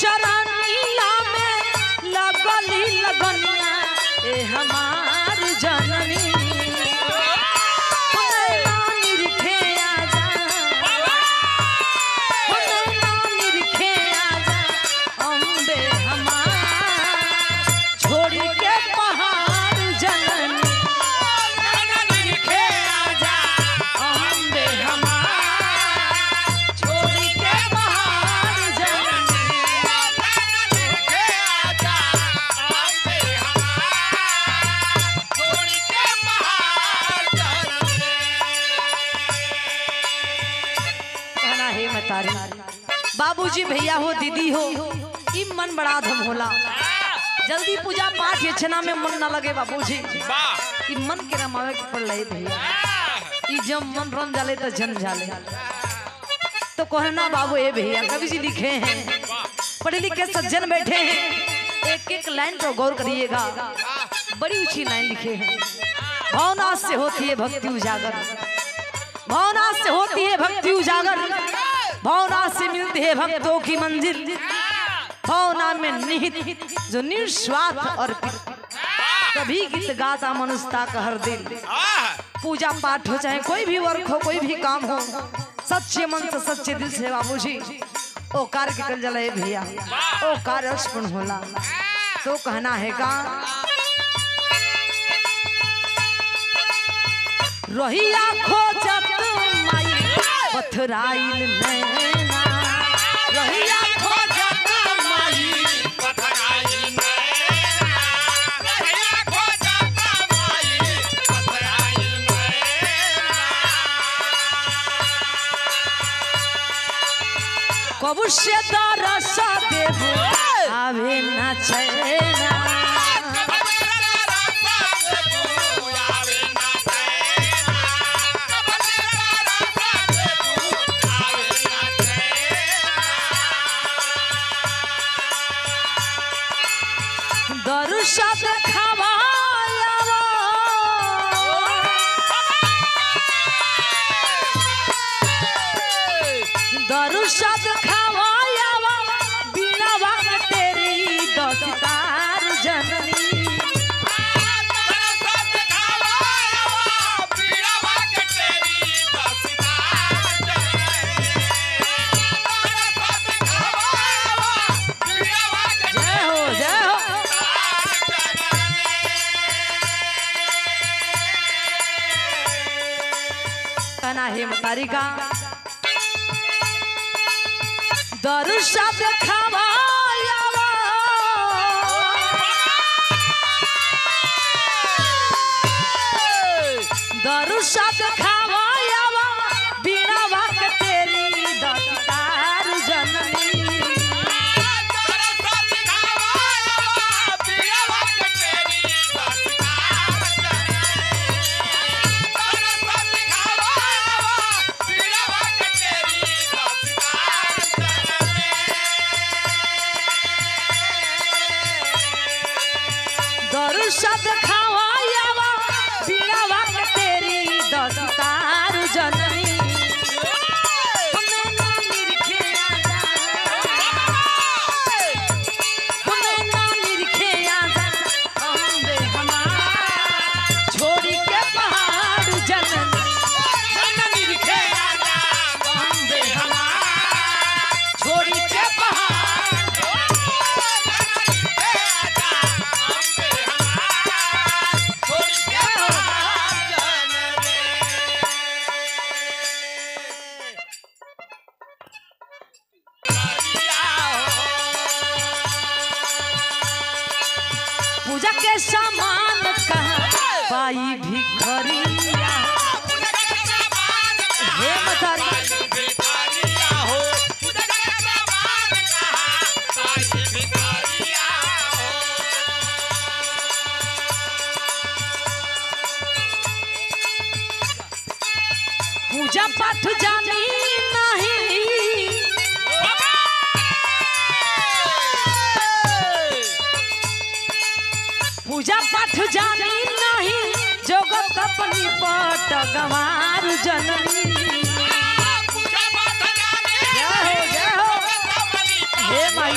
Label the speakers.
Speaker 1: चरनिया में लगली लगनिया ए हमार जननी बाबूजी भैया हो दीदी हो ई मन बड़ा धम होला जल्दी पूजा पाठ यचना में मन ना लगे बाबूजी ई मन के रमावे के पड़ लई भैया ई जब मन रम जाले तो जन जाले तो कहना बाबू ए भैया कवि जी लिखे हैं पढ़े लिखे सज्जन बैठे हैं एक एक लाइन पर गौर करिएगा बड़ी ऊंची लाइन लिखे हैं भावना से होती है भक्ति उजागर भावना से होती है भक्ति उजागर भावना से मिलती है भक्तों की मंजिल भावना में निहित जो निस्वार्थ और कभी गीत गाता मनुष्यता का हर दिल पूजा पाठ हो चाहे कोई भी वर्क हो कोई भी काम हो सच्चे मन से सच्चे दिल से बाबूजी ओ कार्य के कल जलाए भैया ओ कार्य अर्पण होला तो कहना है का रोहिया खोजत माई पथराइल नैना रोहिया खोजत माई
Speaker 2: पथराइल नैना रोहिया खोजत माई पथराइल नैना
Speaker 1: कबू से दरस देबो आवे ना चैना दरुशद खवायावा दरुशद खवायावा बिना वक्त तेरी दस्तार जननी
Speaker 2: दरुशद खवायावा बिना वक्त तेरी दस्तार जननी दरुशद खवायावा बिना वक्त
Speaker 1: जय हो जय हो कहना है मतारी का दरुशद खवायावा दरुशद खवायावा बिना वक्त तेरी दस्तार जननी
Speaker 2: दरुशद खवायावा बिना वक्त तेरी दस्तार जननी दरुशद खवायावा बिना वक्त तेरी दस्तार जननी
Speaker 1: दरुशद खवायावा बिना वक्त तेरी दस्तार जननी हमें ना निरखे आजा हमें ना निरखे आजा अम्बे हमार छोड़ी के पहाड़ जननी ना निरखे आजा अम्बे हमार छोड़ी के पहाड़ पूजा के सामान कहाँ पाई भिखरिया हे मतारी पूजा पाठ जानी नहीं पूजा पाठ जानी नहीं जगत अपनी पट गंवार जननी जय हो हे माई